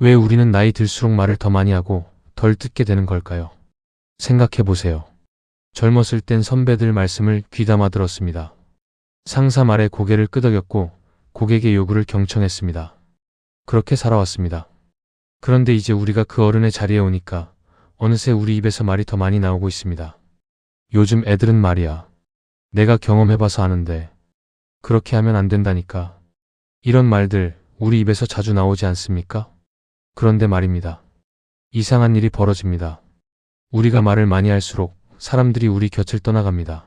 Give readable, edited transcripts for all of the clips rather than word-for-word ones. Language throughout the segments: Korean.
왜 우리는 나이 들수록 말을 더 많이 하고 덜 듣게 되는 걸까요? 생각해 보세요. 젊었을 땐 선배들 말씀을 귀담아 들었습니다. 상사 말에 고개를 끄덕였고 고객의 요구를 경청했습니다. 그렇게 살아왔습니다. 그런데 이제 우리가 그 어른의 자리에 오니까 어느새 우리 입에서 말이 더 많이 나오고 있습니다. 요즘 애들은 말이야. 내가 경험해봐서 아는데 그렇게 하면 안 된다니까. 이런 말들 우리 입에서 자주 나오지 않습니까? 그런데 말입니다. 이상한 일이 벌어집니다. 우리가 말을 많이 할수록 사람들이 우리 곁을 떠나갑니다.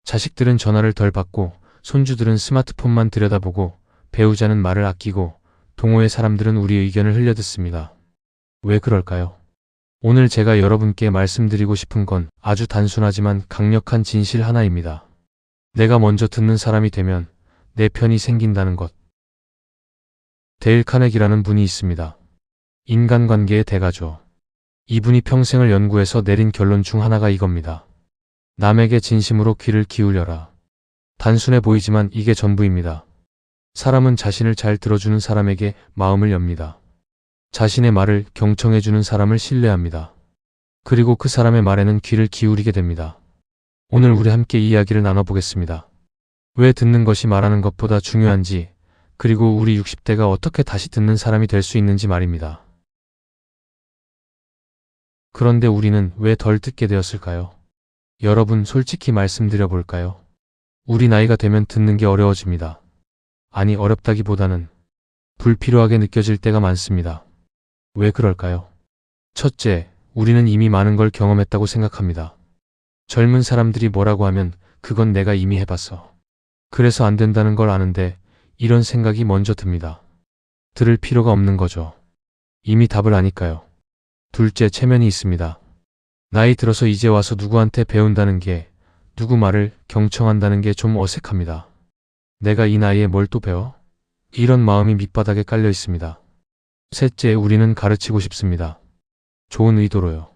자식들은 전화를 덜 받고 손주들은 스마트폰만 들여다보고 배우자는 말을 아끼고 동호회 사람들은 우리의 의견을 흘려듣습니다. 왜 그럴까요? 오늘 제가 여러분께 말씀드리고 싶은 건 아주 단순하지만 강력한 진실 하나입니다. 내가 먼저 듣는 사람이 되면 내 편이 생긴다는 것. 데일 카네기라는 분이 있습니다. 인간관계의 대가죠. 이분이 평생을 연구해서 내린 결론 중 하나가 이겁니다. 남에게 진심으로 귀를 기울여라. 단순해 보이지만 이게 전부입니다. 사람은 자신을 잘 들어주는 사람에게 마음을 엽니다. 자신의 말을 경청해주는 사람을 신뢰합니다. 그리고 그 사람의 말에는 귀를 기울이게 됩니다. 오늘 우리 함께 이 이야기를 나눠보겠습니다. 왜 듣는 것이 말하는 것보다 중요한지, 그리고 우리 60대가 어떻게 다시 듣는 사람이 될 수 있는지 말입니다. 그런데 우리는 왜 덜 듣게 되었을까요? 여러분, 솔직히 말씀드려 볼까요? 우리 나이가 되면 듣는 게 어려워집니다. 아니, 어렵다기보다는 불필요하게 느껴질 때가 많습니다. 왜 그럴까요? 첫째, 우리는 이미 많은 걸 경험했다고 생각합니다. 젊은 사람들이 뭐라고 하면 그건 내가 이미 해봤어. 그래서 안 된다는 걸 아는데 이런 생각이 먼저 듭니다. 들을 필요가 없는 거죠. 이미 답을 아니까요. 둘째, 체면이 있습니다. 나이 들어서 이제 와서 누구한테 배운다는 게, 누구 말을 경청한다는 게 좀 어색합니다. 내가 이 나이에 뭘 또 배워? 이런 마음이 밑바닥에 깔려 있습니다. 셋째, 우리는 가르치고 싶습니다. 좋은 의도로요.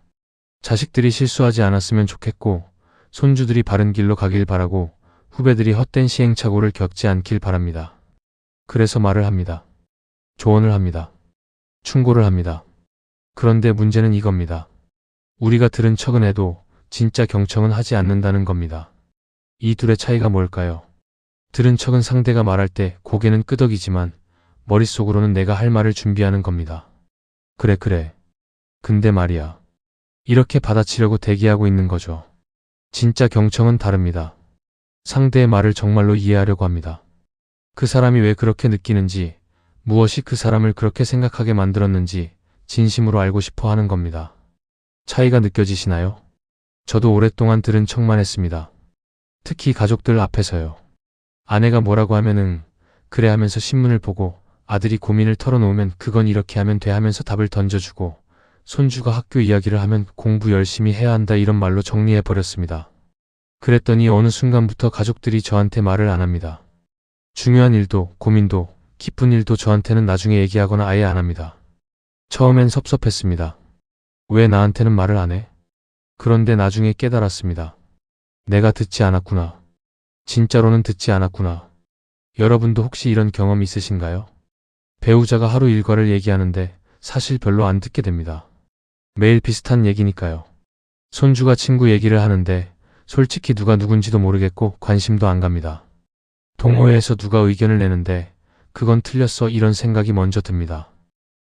자식들이 실수하지 않았으면 좋겠고, 손주들이 바른 길로 가길 바라고, 후배들이 헛된 시행착오를 겪지 않길 바랍니다. 그래서 말을 합니다. 조언을 합니다. 충고를 합니다. 그런데 문제는 이겁니다. 우리가 들은 척은 해도 진짜 경청은 하지 않는다는 겁니다. 이 둘의 차이가 뭘까요? 들은 척은 상대가 말할 때 고개는 끄덕이지만 머릿속으로는 내가 할 말을 준비하는 겁니다. 그래. 근데 말이야. 이렇게 받아치려고 대기하고 있는 거죠. 진짜 경청은 다릅니다. 상대의 말을 정말로 이해하려고 합니다. 그 사람이 왜 그렇게 느끼는지, 무엇이 그 사람을 그렇게 생각하게 만들었는지 진심으로 알고 싶어 하는 겁니다. 차이가 느껴지시나요? 저도 오랫동안 들은 척만 했습니다. 특히 가족들 앞에서요. 아내가 뭐라고 하면은 그래 하면서 신문을 보고, 아들이 고민을 털어놓으면 그건 이렇게 하면 돼 하면서 답을 던져주고, 손주가 학교 이야기를 하면 공부 열심히 해야 한다 이런 말로 정리해버렸습니다. 그랬더니 어느 순간부터 가족들이 저한테 말을 안 합니다. 중요한 일도, 고민도, 기쁜 일도 저한테는 나중에 얘기하거나 아예 안 합니다. 처음엔 섭섭했습니다. 왜 나한테는 말을 안 해? 그런데 나중에 깨달았습니다. 내가 듣지 않았구나. 진짜로는 듣지 않았구나. 여러분도 혹시 이런 경험 있으신가요? 배우자가 하루 일과를 얘기하는데 사실 별로 안 듣게 됩니다. 매일 비슷한 얘기니까요. 손주가 친구 얘기를 하는데 솔직히 누가 누군지도 모르겠고 관심도 안 갑니다. 동호회에서 누가 의견을 내는데 그건 틀렸어 이런 생각이 먼저 듭니다.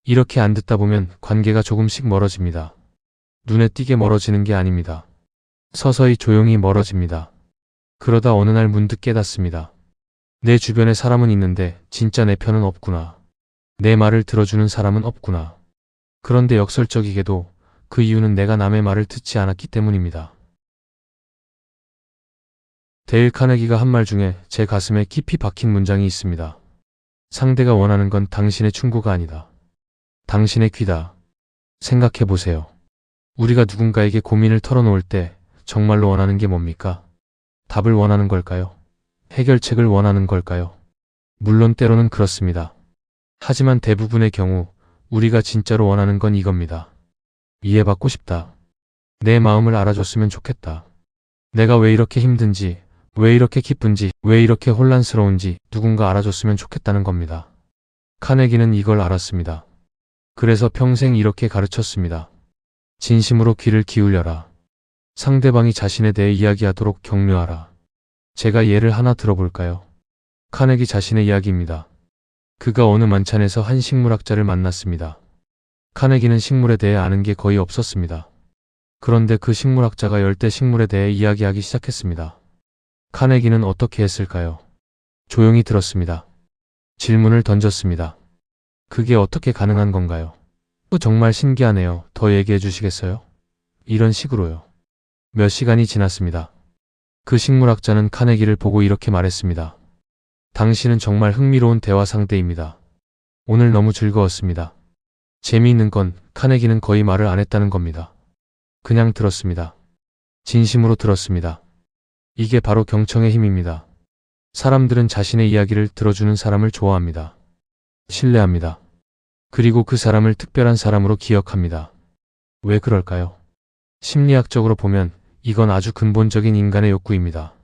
이렇게 안 듣다 보면 관계가 조금씩 멀어집니다. 눈에 띄게 멀어지는 게 아닙니다. 서서히 조용히 멀어집니다. 그러다 어느 날 문득 깨닫습니다. 내 주변에 사람은 있는데 진짜 내 편은 없구나. 내 말을 들어주는 사람은 없구나. 그런데 역설적이게도 그 이유는 내가 남의 말을 듣지 않았기 때문입니다. 데일 카네기가 한 말 중에 제 가슴에 깊이 박힌 문장이 있습니다. 상대가 원하는 건 당신의 충고가 아니다. 당신의 귀다. 생각해보세요. 우리가 누군가에게 고민을 털어놓을 때 정말로 원하는 게 뭡니까? 답을 원하는 걸까요? 해결책을 원하는 걸까요? 물론 때로는 그렇습니다. 하지만 대부분의 경우 우리가 진짜로 원하는 건 이겁니다. 이해받고 싶다. 내 마음을 알아줬으면 좋겠다. 내가 왜 이렇게 힘든지, 왜 이렇게 기쁜지, 왜 이렇게 혼란스러운지 누군가 알아줬으면 좋겠다는 겁니다. 카네기는 이걸 알았습니다. 그래서 평생 이렇게 가르쳤습니다. 진심으로 귀를 기울여라. 상대방이 자신에 대해 이야기하도록 격려하라. 제가 예를 하나 들어볼까요? 카네기 자신의 이야기입니다. 그가 어느 만찬에서 한 식물학자를 만났습니다. 카네기는 식물에 대해 아는 게 거의 없었습니다. 그런데 그 식물학자가 열대 식물에 대해 이야기하기 시작했습니다. 카네기는 어떻게 했을까요? 조용히 들었습니다. 질문을 던졌습니다. 그게 어떻게 가능한 건가요? 정말 신기하네요. 더 얘기해 주시겠어요? 이런 식으로요. 몇 시간이 지났습니다. 그 식물학자는 카네기를 보고 이렇게 말했습니다. 당신은 정말 흥미로운 대화 상대입니다. 오늘 너무 즐거웠습니다. 재미있는 건 카네기는 거의 말을 안 했다는 겁니다. 그냥 들었습니다. 진심으로 들었습니다. 이게 바로 경청의 힘입니다. 사람들은 자신의 이야기를 들어주는 사람을 좋아합니다. 신뢰합니다. 그리고 그 사람을 특별한 사람으로 기억합니다. 왜 그럴까요? 심리학적으로 보면 이건 아주 근본적인 인간의 욕구입니다.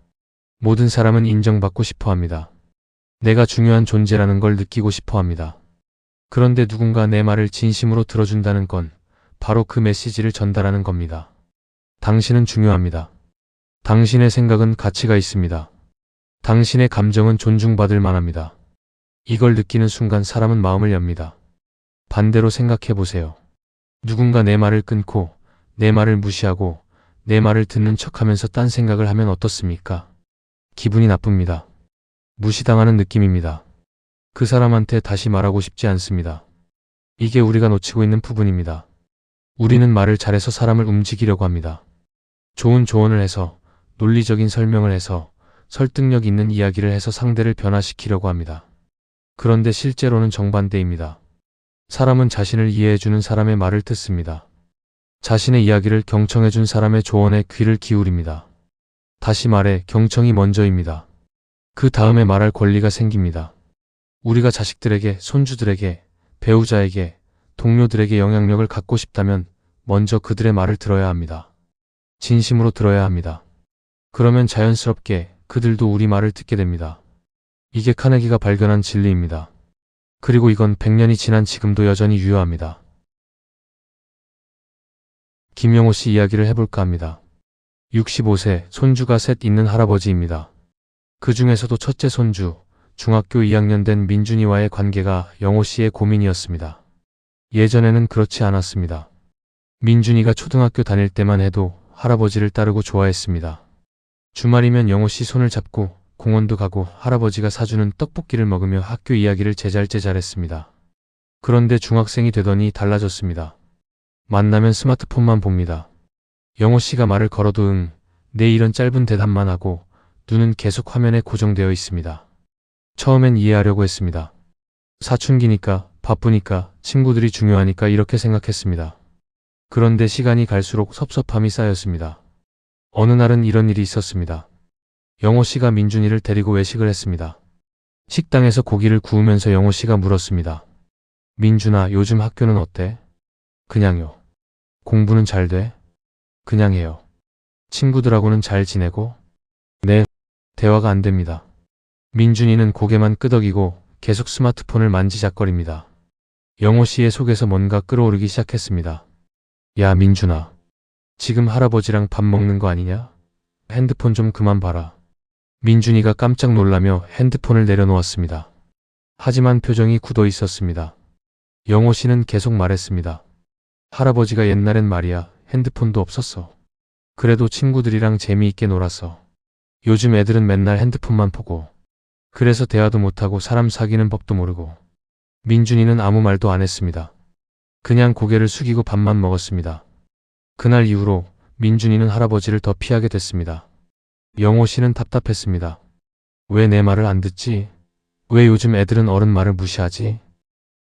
모든 사람은 인정받고 싶어 합니다. 내가 중요한 존재라는 걸 느끼고 싶어 합니다. 그런데 누군가 내 말을 진심으로 들어준다는 건 바로 그 메시지를 전달하는 겁니다. 당신은 중요합니다. 당신의 생각은 가치가 있습니다. 당신의 감정은 존중받을 만합니다. 이걸 느끼는 순간 사람은 마음을 엽니다. 반대로 생각해 보세요. 누군가 내 말을 끊고 내 말을 무시하고 내 말을 듣는 척하면서 딴 생각을 하면 어떻습니까? 기분이 나쁩니다. 무시당하는 느낌입니다. 그 사람한테 다시 말하고 싶지 않습니다. 이게 우리가 놓치고 있는 부분입니다. 우리는 말을 잘해서 사람을 움직이려고 합니다. 좋은 조언을 해서, 논리적인 설명을 해서, 설득력 있는 이야기를 해서 상대를 변화시키려고 합니다. 그런데 실제로는 정반대입니다. 사람은 자신을 이해해주는 사람의 말을 듣습니다. 자신의 이야기를 경청해준 사람의 조언에 귀를 기울입니다. 다시 말해 경청이 먼저입니다. 그 다음에 말할 권리가 생깁니다. 우리가 자식들에게, 손주들에게, 배우자에게, 동료들에게 영향력을 갖고 싶다면 먼저 그들의 말을 들어야 합니다. 진심으로 들어야 합니다. 그러면 자연스럽게 그들도 우리 말을 듣게 됩니다. 이게 카네기가 발견한 진리입니다. 그리고 이건 100년이 지난 지금도 여전히 유효합니다. 김영호 씨 이야기를 해볼까 합니다. 65세, 손주가 셋 있는 할아버지입니다. 그 중에서도 첫째 손주, 중학교 2학년 된 민준이와의 관계가 영호 씨의 고민이었습니다. 예전에는 그렇지 않았습니다. 민준이가 초등학교 다닐 때만 해도 할아버지를 따르고 좋아했습니다. 주말이면 영호 씨 손을 잡고 공원도 가고 할아버지가 사주는 떡볶이를 먹으며 학교 이야기를 제잘제잘했습니다. 그런데 중학생이 되더니 달라졌습니다. 만나면 스마트폰만 봅니다. 영호 씨가 말을 걸어도 응, 네 이런 짧은 대답만 하고 눈은 계속 화면에 고정되어 있습니다. 처음엔 이해하려고 했습니다. 사춘기니까, 바쁘니까, 친구들이 중요하니까 이렇게 생각했습니다. 그런데 시간이 갈수록 섭섭함이 쌓였습니다. 어느 날은 이런 일이 있었습니다. 영호 씨가 민준이를 데리고 외식을 했습니다. 식당에서 고기를 구우면서 영호 씨가 물었습니다. 민준아, 요즘 학교는 어때? 그냥요. 공부는 잘 돼? 그냥 해요. 친구들하고는 잘 지내고? 네. 대화가 안 됩니다. 민준이는 고개만 끄덕이고 계속 스마트폰을 만지작거립니다. 영호 씨의 속에서 뭔가 끓어오르기 시작했습니다. 야, 민준아. 지금 할아버지랑 밥 먹는 거 아니냐? 핸드폰 좀 그만 봐라. 민준이가 깜짝 놀라며 핸드폰을 내려놓았습니다. 하지만 표정이 굳어 있었습니다. 영호 씨는 계속 말했습니다. 할아버지가 옛날엔 말이야, 핸드폰도 없었어. 그래도 친구들이랑 재미있게 놀았어. 요즘 애들은 맨날 핸드폰만 보고. 그래서 대화도 못하고 사람 사귀는 법도 모르고. 민준이는 아무 말도 안 했습니다. 그냥 고개를 숙이고 밥만 먹었습니다. 그날 이후로 민준이는 할아버지를 더 피하게 됐습니다. 영호 씨는 답답했습니다. 왜 내 말을 안 듣지? 왜 요즘 애들은 어른 말을 무시하지?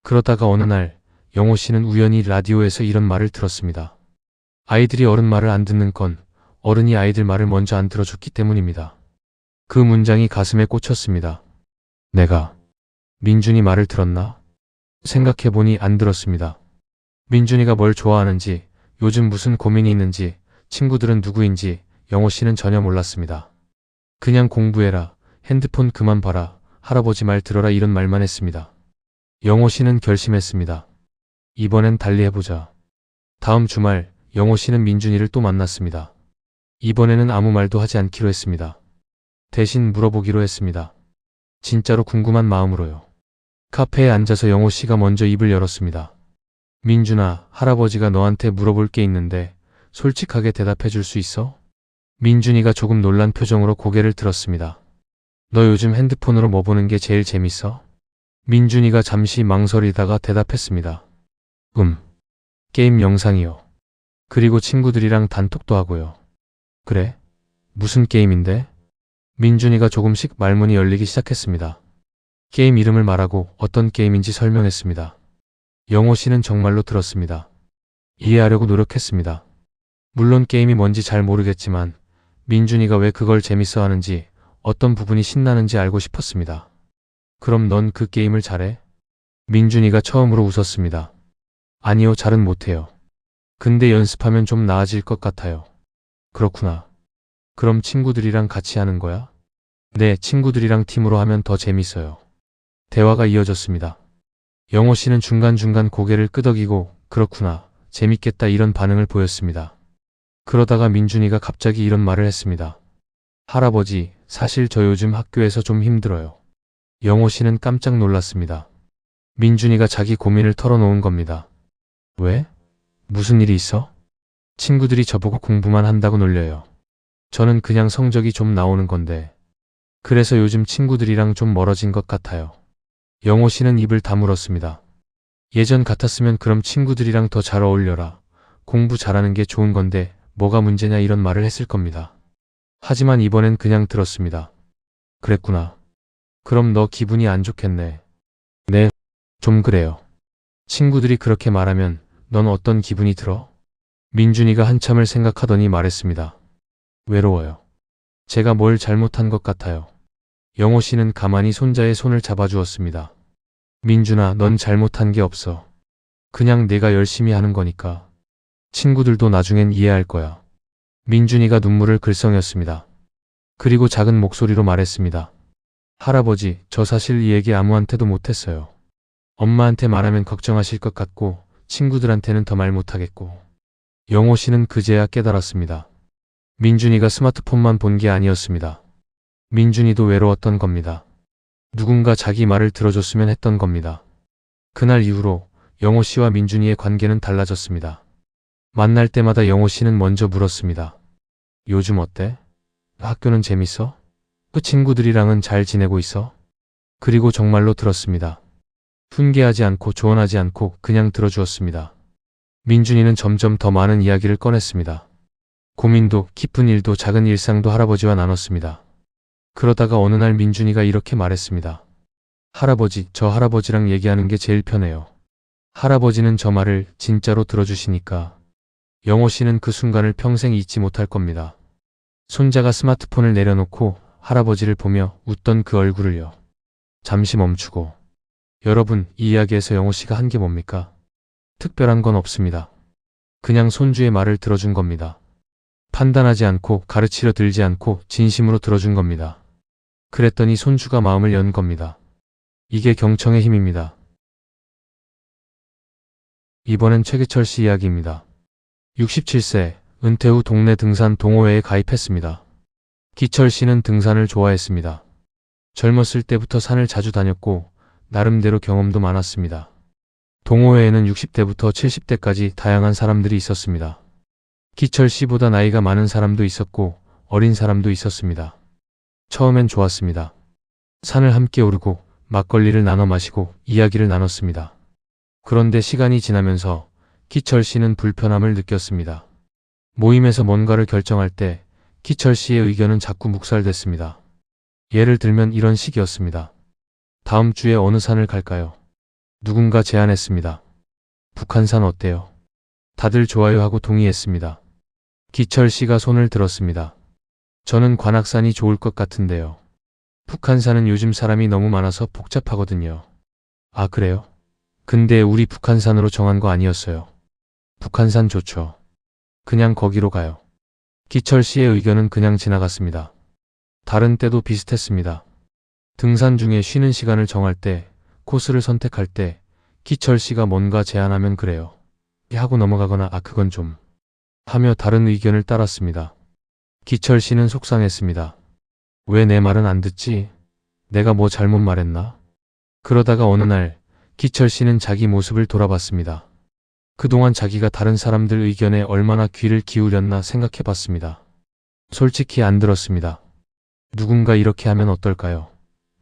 그러다가 어느 날 영호 씨는 우연히 라디오에서 이런 말을 들었습니다. 아이들이 어른 말을 안 듣는 건 어른이 아이들 말을 먼저 안 들어줬기 때문입니다. 그 문장이 가슴에 꽂혔습니다. 내가 민준이 말을 들었나? 생각해보니 안 들었습니다. 민준이가 뭘 좋아하는지, 요즘 무슨 고민이 있는지, 친구들은 누구인지 영호 씨는 전혀 몰랐습니다. 그냥 공부해라, 핸드폰 그만 봐라, 할아버지 말 들어라 이런 말만 했습니다. 영호 씨는 결심했습니다. 이번엔 달리 해보자. 다음 주말 영호 씨는 민준이를 또 만났습니다. 이번에는 아무 말도 하지 않기로 했습니다. 대신 물어보기로 했습니다. 진짜로 궁금한 마음으로요. 카페에 앉아서 영호 씨가 먼저 입을 열었습니다. 민준아, 할아버지가 너한테 물어볼 게 있는데 솔직하게 대답해 줄 수 있어? 민준이가 조금 놀란 표정으로 고개를 들었습니다. 너 요즘 핸드폰으로 뭐 보는 게 제일 재밌어? 민준이가 잠시 망설이다가 대답했습니다. 게임 영상이요. 그리고 친구들이랑 단톡도 하고요. 그래? 무슨 게임인데? 민준이가 조금씩 말문이 열리기 시작했습니다. 게임 이름을 말하고 어떤 게임인지 설명했습니다. 영호 씨는 정말로 들었습니다. 이해하려고 노력했습니다. 물론 게임이 뭔지 잘 모르겠지만 민준이가 왜 그걸 재밌어 하는지, 어떤 부분이 신나는지 알고 싶었습니다. 그럼 넌 그 게임을 잘해? 민준이가 처음으로 웃었습니다. 아니요, 잘은 못해요. 근데 연습하면 좀 나아질 것 같아요. 그렇구나. 그럼 친구들이랑 같이 하는 거야? 네, 친구들이랑 팀으로 하면 더 재밌어요. 대화가 이어졌습니다. 영호 씨는 중간중간 고개를 끄덕이고 그렇구나, 재밌겠다 이런 반응을 보였습니다. 그러다가 민준이가 갑자기 이런 말을 했습니다. 할아버지, 사실 저 요즘 학교에서 좀 힘들어요. 영호 씨는 깜짝 놀랐습니다. 민준이가 자기 고민을 털어놓은 겁니다. 왜? 무슨 일이 있어? 친구들이 저보고 공부만 한다고 놀려요. 저는 그냥 성적이 좀 나오는 건데. 그래서 요즘 친구들이랑 좀 멀어진 것 같아요. 영호 씨는 입을 다물었습니다. 예전 같았으면 그럼 친구들이랑 더 잘 어울려라. 공부 잘하는 게 좋은 건데 뭐가 문제냐 이런 말을 했을 겁니다. 하지만 이번엔 그냥 들었습니다. 그랬구나. 그럼 너 기분이 안 좋겠네. 네, 좀 그래요. 친구들이 그렇게 말하면 넌 어떤 기분이 들어? 민준이가 한참을 생각하더니 말했습니다. 외로워요. 제가 뭘 잘못한 것 같아요. 영호 씨는 가만히 손자의 손을 잡아주었습니다. 민준아, 넌 잘못한 게 없어. 그냥 내가 열심히 하는 거니까. 친구들도 나중엔 이해할 거야. 민준이가 눈물을 글썽였습니다. 그리고 작은 목소리로 말했습니다. 할아버지, 저 사실 이 얘기 아무한테도 못했어요. 엄마한테 말하면 걱정하실 것 같고 친구들한테는 더 말 못하겠고. 영호 씨는 그제야 깨달았습니다. 민준이가 스마트폰만 본 게 아니었습니다. 민준이도 외로웠던 겁니다. 누군가 자기 말을 들어줬으면 했던 겁니다. 그날 이후로 영호 씨와 민준이의 관계는 달라졌습니다. 만날 때마다 영호 씨는 먼저 물었습니다. 요즘 어때? 학교는 재밌어? 그 친구들이랑은 잘 지내고 있어? 그리고 정말로 들었습니다. 훈계하지 않고 조언하지 않고 그냥 들어주었습니다. 민준이는 점점 더 많은 이야기를 꺼냈습니다. 고민도, 기쁜 일도, 작은 일상도 할아버지와 나눴습니다. 그러다가 어느 날 민준이가 이렇게 말했습니다. 할아버지, 저 할아버지랑 얘기하는 게 제일 편해요. 할아버지는 저 말을 진짜로 들어주시니까. 영호 씨는 그 순간을 평생 잊지 못할 겁니다. 손자가 스마트폰을 내려놓고 할아버지를 보며 웃던 그 얼굴을요. 잠시 멈추고. 여러분, 이 이야기에서 영호 씨가 한 게 뭡니까? 특별한 건 없습니다. 그냥 손주의 말을 들어준 겁니다. 판단하지 않고 가르치려 들지 않고 진심으로 들어준 겁니다. 그랬더니 손주가 마음을 연 겁니다. 이게 경청의 힘입니다. 이번엔 최기철 씨 이야기입니다. 67세, 은퇴 후 동네 등산 동호회에 가입했습니다. 기철 씨는 등산을 좋아했습니다. 젊었을 때부터 산을 자주 다녔고 나름대로 경험도 많았습니다. 동호회에는 60대부터 70대까지 다양한 사람들이 있었습니다. 기철 씨보다 나이가 많은 사람도 있었고 어린 사람도 있었습니다. 처음엔 좋았습니다. 산을 함께 오르고 막걸리를 나눠 마시고 이야기를 나눴습니다. 그런데 시간이 지나면서 기철 씨는 불편함을 느꼈습니다. 모임에서 뭔가를 결정할 때 기철 씨의 의견은 자꾸 묵살됐습니다. 예를 들면 이런 식이었습니다. 다음 주에 어느 산을 갈까요? 누군가 제안했습니다. 북한산 어때요? 다들 좋아요 하고 동의했습니다. 기철 씨가 손을 들었습니다. 저는 관악산이 좋을 것 같은데요. 북한산은 요즘 사람이 너무 많아서 복잡하거든요. 아, 그래요? 근데 우리 북한산으로 정한 거 아니었어요. 북한산 좋죠. 그냥 거기로 가요. 기철 씨의 의견은 그냥 지나갔습니다. 다른 때도 비슷했습니다. 등산 중에 쉬는 시간을 정할 때, 코스를 선택할 때 기철 씨가 뭔가 제안하면 그래요. 하고 넘어가거나 그건 좀 하며 다른 의견을 따랐습니다. 기철 씨는 속상했습니다. 왜 내 말은 안 듣지? 내가 뭐 잘못 말했나? 그러다가 어느 날 기철 씨는 자기 모습을 돌아봤습니다. 그동안 자기가 다른 사람들 의견에 얼마나 귀를 기울였나 생각해 봤습니다. 솔직히 안 들었습니다. 누군가 이렇게 하면 어떨까요?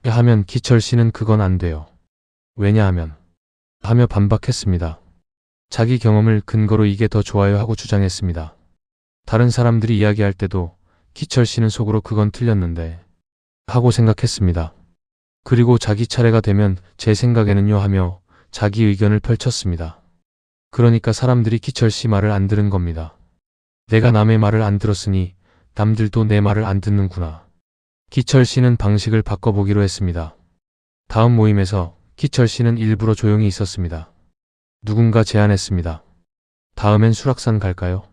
하면 기철 씨는 그건 안 돼요. 왜냐하면 하며 반박했습니다. 자기 경험을 근거로 이게 더 좋아요 하고 주장했습니다. 다른 사람들이 이야기할 때도 기철 씨는 속으로 그건 틀렸는데 하고 생각했습니다. 그리고 자기 차례가 되면 제 생각에는요 하며 자기 의견을 펼쳤습니다. 그러니까 사람들이 기철 씨 말을 안 들은 겁니다. 내가 남의 말을 안 들었으니 남들도 내 말을 안 듣는구나. 기철 씨는 방식을 바꿔보기로 했습니다. 다음 모임에서 기철 씨는 일부러 조용히 있었습니다. 누군가 제안했습니다. 다음엔 수락산 갈까요?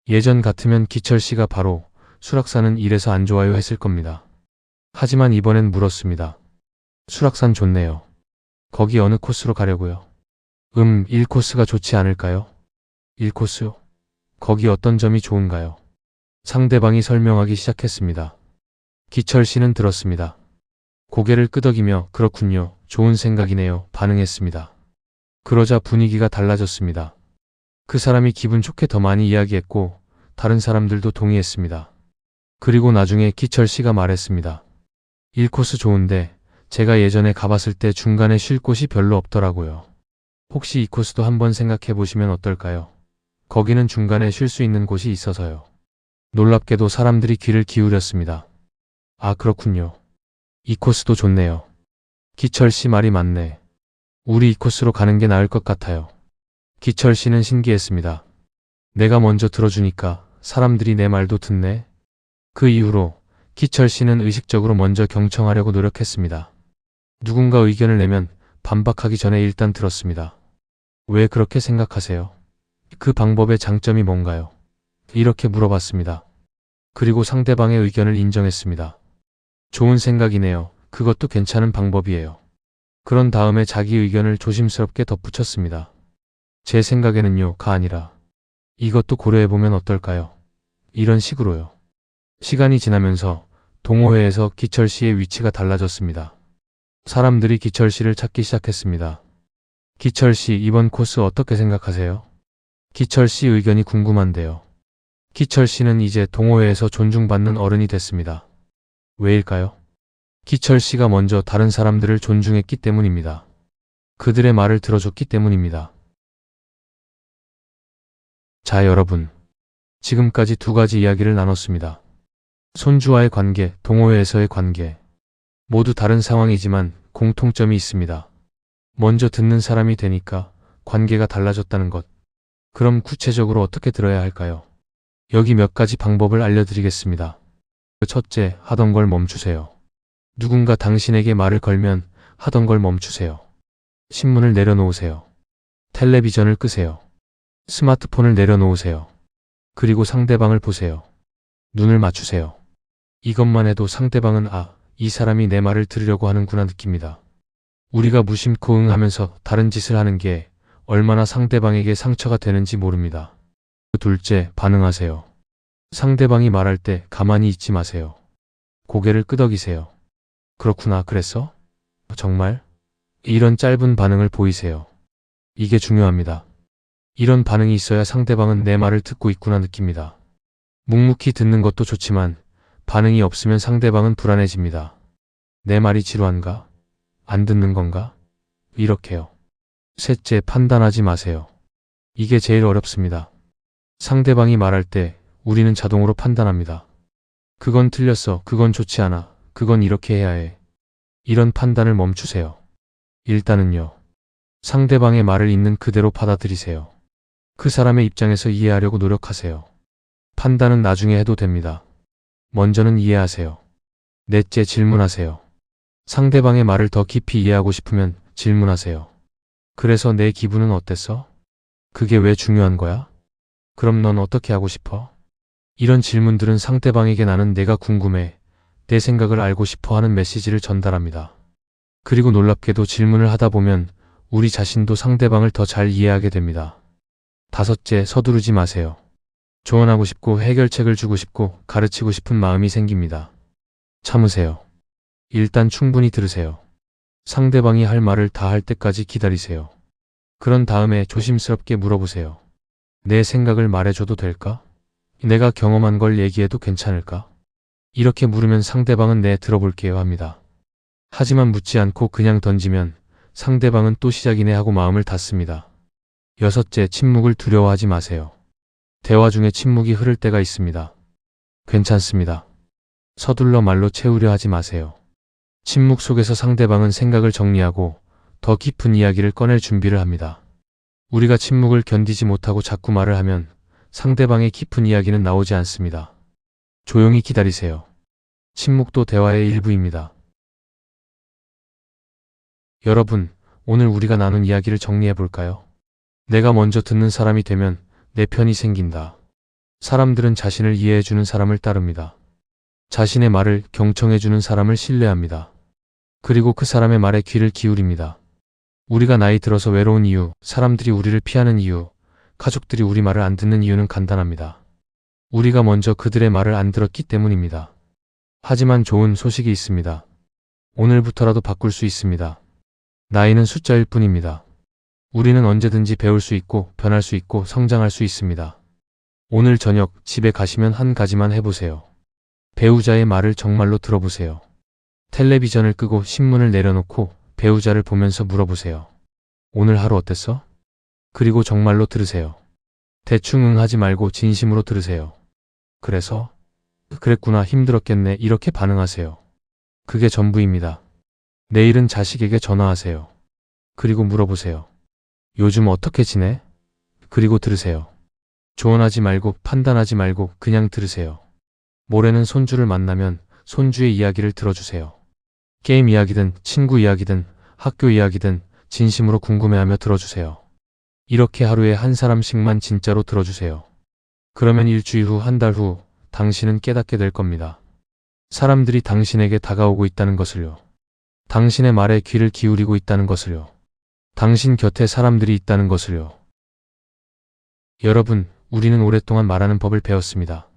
예전 같으면 기철 씨가 바로 수락산은 이래서 안 좋아요 했을 겁니다. 하지만 이번엔 물었습니다. 수락산 좋네요. 거기 어느 코스로 가려고요? 1코스가 좋지 않을까요? 1코스요? 거기 어떤 점이 좋은가요? 상대방이 설명하기 시작했습니다. 기철 씨는 들었습니다. 고개를 끄덕이며 그렇군요. 좋은 생각이네요. 반응했습니다. 그러자 분위기가 달라졌습니다. 그 사람이 기분 좋게 더 많이 이야기했고 다른 사람들도 동의했습니다. 그리고 나중에 기철 씨가 말했습니다. 1코스 좋은데 제가 예전에 가봤을 때 중간에 쉴 곳이 별로 없더라고요. 혹시 2코스도 한번 생각해 보시면 어떨까요? 거기는 중간에 쉴 수 있는 곳이 있어서요. 놀랍게도 사람들이 귀를 기울였습니다. 아, 그렇군요. 2코스도 좋네요. 기철 씨 말이 맞네. 우리 2코스로 가는 게 나을 것 같아요. 기철 씨는 신기했습니다. 내가 먼저 들어주니까 사람들이 내 말도 듣네. 그 이후로 기철 씨는 의식적으로 먼저 경청하려고 노력했습니다. 누군가 의견을 내면 반박하기 전에 일단 들었습니다. 왜 그렇게 생각하세요? 그 방법의 장점이 뭔가요? 이렇게 물어봤습니다. 그리고 상대방의 의견을 인정했습니다. 좋은 생각이네요. 그것도 괜찮은 방법이에요. 그런 다음에 자기 의견을 조심스럽게 덧붙였습니다. 제 생각에는요가 아니라 이것도 고려해보면 어떨까요? 이런 식으로요. 시간이 지나면서 동호회에서 기철 씨의 위치가 달라졌습니다. 사람들이 기철 씨를 찾기 시작했습니다. 기철 씨, 이번 코스 어떻게 생각하세요? 기철 씨 의견이 궁금한데요. 기철 씨는 이제 동호회에서 존중받는 어른이 됐습니다. 왜일까요? 기철 씨가 먼저 다른 사람들을 존중했기 때문입니다. 그들의 말을 들어줬기 때문입니다. 자, 여러분. 지금까지 두 가지 이야기를 나눴습니다. 손주와의 관계, 동호회에서의 관계. 모두 다른 상황이지만 공통점이 있습니다. 먼저 듣는 사람이 되니까 관계가 달라졌다는 것. 그럼 구체적으로 어떻게 들어야 할까요? 여기 몇 가지 방법을 알려드리겠습니다. 첫째, 하던 걸 멈추세요. 누군가 당신에게 말을 걸면 하던 걸 멈추세요. 신문을 내려놓으세요. 텔레비전을 끄세요. 스마트폰을 내려놓으세요. 그리고 상대방을 보세요. 눈을 맞추세요. 이것만 해도 상대방은 이 사람이 내 말을 들으려고 하는구나 느낍니다. 우리가 무심코 응하면서 다른 짓을 하는 게 얼마나 상대방에게 상처가 되는지 모릅니다. 둘째, 반응하세요. 상대방이 말할 때 가만히 있지 마세요. 고개를 끄덕이세요. 그렇구나, 그랬어? 정말? 이런 짧은 반응을 보이세요. 이게 중요합니다. 이런 반응이 있어야 상대방은 내 말을 듣고 있구나 느낍니다. 묵묵히 듣는 것도 좋지만 반응이 없으면 상대방은 불안해집니다. 내 말이 지루한가? 안 듣는 건가? 이렇게요. 셋째, 판단하지 마세요. 이게 제일 어렵습니다. 상대방이 말할 때 우리는 자동으로 판단합니다. 그건 틀렸어. 그건 좋지 않아. 그건 이렇게 해야 해. 이런 판단을 멈추세요. 일단은요. 상대방의 말을 있는 그대로 받아들이세요. 그 사람의 입장에서 이해하려고 노력하세요. 판단은 나중에 해도 됩니다. 먼저는 이해하세요. 넷째, 질문하세요. 상대방의 말을 더 깊이 이해하고 싶으면 질문하세요. 그래서 내 기분은 어땠어? 그게 왜 중요한 거야? 그럼 넌 어떻게 하고 싶어? 이런 질문들은 상대방에게 나는 내가 궁금해, 내 생각을 알고 싶어 하는 메시지를 전달합니다. 그리고 놀랍게도 질문을 하다 보면 우리 자신도 상대방을 더 잘 이해하게 됩니다. 다섯째, 서두르지 마세요. 조언하고 싶고 해결책을 주고 싶고 가르치고 싶은 마음이 생깁니다. 참으세요. 일단 충분히 들으세요. 상대방이 할 말을 다 할 때까지 기다리세요. 그런 다음에 조심스럽게 물어보세요. 내 생각을 말해줘도 될까? 내가 경험한 걸 얘기해도 괜찮을까? 이렇게 물으면 상대방은 네, 들어볼게요 합니다. 하지만 묻지 않고 그냥 던지면 상대방은 또 시작이네 하고 마음을 닫습니다. 여섯째, 침묵을 두려워하지 마세요. 대화 중에 침묵이 흐를 때가 있습니다. 괜찮습니다. 서둘러 말로 채우려 하지 마세요. 침묵 속에서 상대방은 생각을 정리하고 더 깊은 이야기를 꺼낼 준비를 합니다. 우리가 침묵을 견디지 못하고 자꾸 말을 하면 상대방의 깊은 이야기는 나오지 않습니다. 조용히 기다리세요. 침묵도 대화의 일부입니다. 여러분, 오늘 우리가 나눈 이야기를 정리해 볼까요? 내가 먼저 듣는 사람이 되면 내 편이 생긴다. 사람들은 자신을 이해해주는 사람을 따릅니다. 자신의 말을 경청해주는 사람을 신뢰합니다. 그리고 그 사람의 말에 귀를 기울입니다. 우리가 나이 들어서 외로운 이유, 사람들이 우리를 피하는 이유, 가족들이 우리 말을 안 듣는 이유는 간단합니다. 우리가 먼저 그들의 말을 안 들었기 때문입니다. 하지만 좋은 소식이 있습니다. 오늘부터라도 바꿀 수 있습니다. 나이는 숫자일 뿐입니다. 우리는 언제든지 배울 수 있고 변할 수 있고 성장할 수 있습니다. 오늘 저녁 집에 가시면 한 가지만 해보세요. 배우자의 말을 정말로 들어보세요. 텔레비전을 끄고 신문을 내려놓고 배우자를 보면서 물어보세요. 오늘 하루 어땠어? 그리고 정말로 들으세요. 대충 응하지 말고 진심으로 들으세요. 그래서? 그랬구나, 힘들었겠네, 이렇게 반응하세요. 그게 전부입니다. 내일은 자식에게 전화하세요. 그리고 물어보세요. 요즘 어떻게 지내? 그리고 들으세요. 조언하지 말고 판단하지 말고 그냥 들으세요. 모레는 손주를 만나면 손주의 이야기를 들어주세요. 게임 이야기든 친구 이야기든 학교 이야기든 진심으로 궁금해하며 들어주세요. 이렇게 하루에 한 사람씩만 진짜로 들어주세요. 그러면 일주일 후, 한 달 후 당신은 깨닫게 될 겁니다. 사람들이 당신에게 다가오고 있다는 것을요. 당신의 말에 귀를 기울이고 있다는 것을요. 당신 곁에 사람들이 있다는 것을요. 여러분, 우리는 오랫동안 말하는 법을 배웠습니다.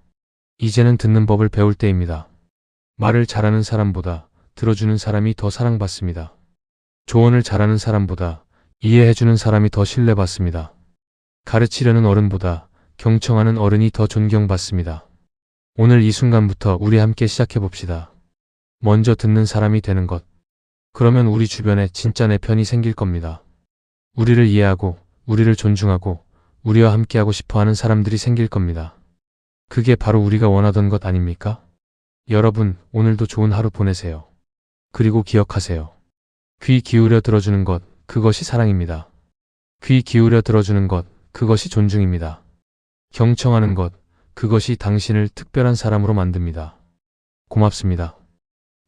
이제는 듣는 법을 배울 때입니다. 말을 잘하는 사람보다 들어주는 사람이 더 사랑받습니다. 조언을 잘하는 사람보다 이해해주는 사람이 더 신뢰받습니다. 가르치려는 어른보다 경청하는 어른이 더 존경받습니다. 오늘 이 순간부터 우리 함께 시작해봅시다. 먼저 듣는 사람이 되는 것. 그러면 우리 주변에 진짜 내 편이 생길 겁니다. 우리를 이해하고 우리를 존중하고 우리와 함께하고 싶어하는 사람들이 생길 겁니다. 그게 바로 우리가 원하던 것 아닙니까? 여러분, 오늘도 좋은 하루 보내세요. 그리고 기억하세요. 귀 기울여 들어주는 것, 그것이 사랑입니다. 귀 기울여 들어주는 것, 그것이 존중입니다. 경청하는 것, 그것이 당신을 특별한 사람으로 만듭니다. 고맙습니다.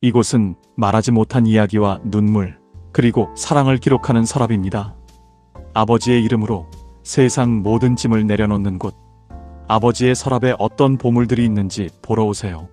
이곳은 말하지 못한 이야기와 눈물, 그리고 사랑을 기록하는 서랍입니다. 아버지의 이름으로 세상 모든 짐을 내려놓는 곳. 아버지의 서랍에 어떤 보물들이 있는지 보러 오세요.